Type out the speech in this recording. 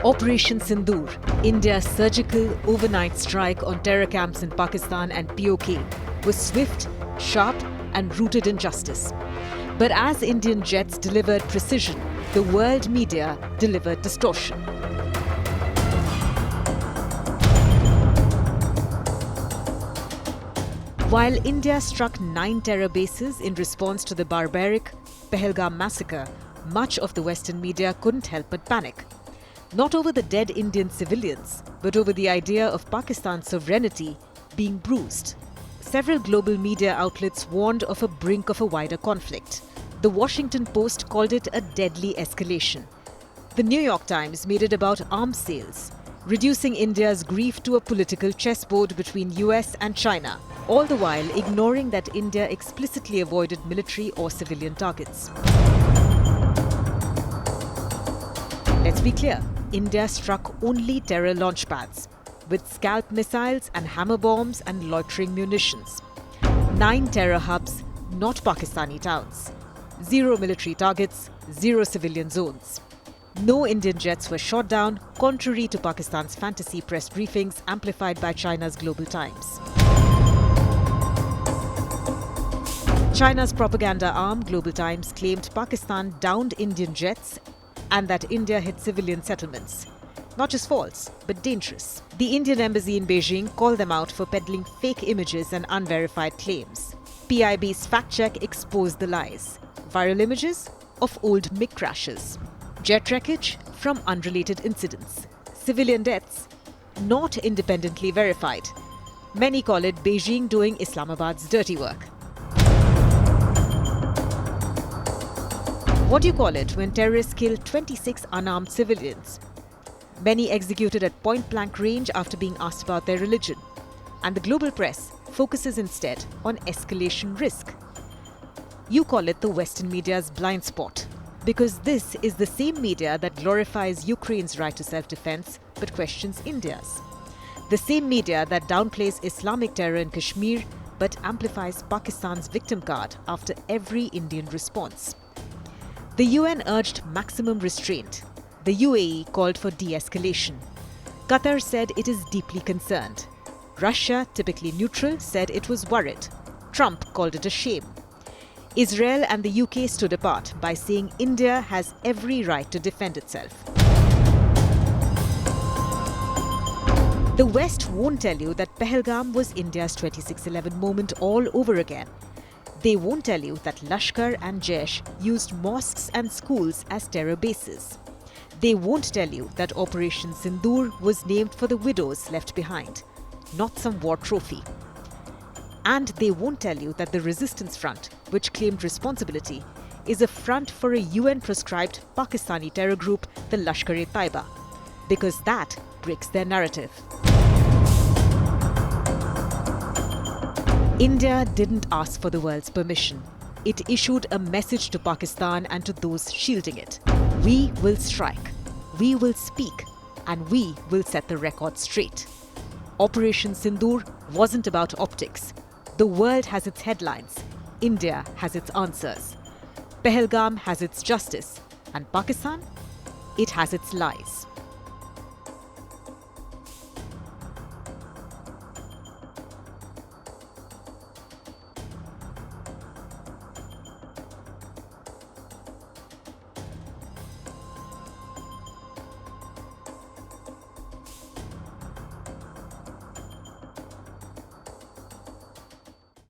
Operation Sindoor, India's surgical overnight strike on terror camps in Pakistan and POK, was swift, sharp, and rooted in justice. But as Indian jets delivered precision, the world media delivered distortion. While India struck 9 terror bases in response to the barbaric Pahalgam massacre, much of the Western media couldn't help but panic. Not over the dead Indian civilians, but over the idea of Pakistan's sovereignty being bruised. Several global media outlets warned of a brink of a wider conflict. The Washington Post called it a deadly escalation. The New York Times made it about arms sales, reducing India's grief to a political chessboard between US and China, all the while ignoring that India explicitly avoided military or civilian targets. Let's be clear, India struck only terror launchpads, with scalp missiles and hammer bombs and loitering munitions. 9 terror hubs, not Pakistani towns. 0 military targets, 0 civilian zones. No Indian jets were shot down, contrary to Pakistan's fantasy press briefings amplified by China's Global Times. China's propaganda arm, Global Times, claimed Pakistan downed Indian jets and that India hit civilian settlements. Not just false, but dangerous. The Indian embassy in Beijing called them out for peddling fake images and unverified claims. PIB's fact check exposed the lies. Viral images of old MiG crashes. Jet wreckage from unrelated incidents. Civilian deaths not independently verified. Many call it Beijing doing Islamabad's dirty work. What do you call it when terrorists kill 26 unarmed civilians? Many executed at point-blank range after being asked about their religion. And the global press focuses instead on escalation risk. You call it the Western media's blind spot, because this is the same media that glorifies Ukraine's right to self-defense but questions India's. The same media that downplays Islamic terror in Kashmir but amplifies Pakistan's victim card after every Indian response. The UN urged maximum restraint. The UAE called for de-escalation. Qatar said it is deeply concerned. Russia, typically neutral, said it was worried. Trump called it a shame. Israel and the UK stood apart by saying India has every right to defend itself. The West won't tell you that Pahalgam was India's 26/11 moment all over again. They won't tell you that Lashkar and Jaish used mosques and schools as terror bases. They won't tell you that Operation Sindoor was named for the widows left behind, not some war trophy. And they won't tell you that the Resistance Front, which claimed responsibility, is a front for a UN-proscribed Pakistani terror group, the Lashkar-e-Taiba, because that breaks their narrative. India didn't ask for the world's permission. It issued a message to Pakistan and to those shielding it. We will strike, we will speak, and we will set the record straight. Operation Sindoor wasn't about optics. The world has its headlines. India has its answers. Pahalgam has its justice. And Pakistan? It has its lies.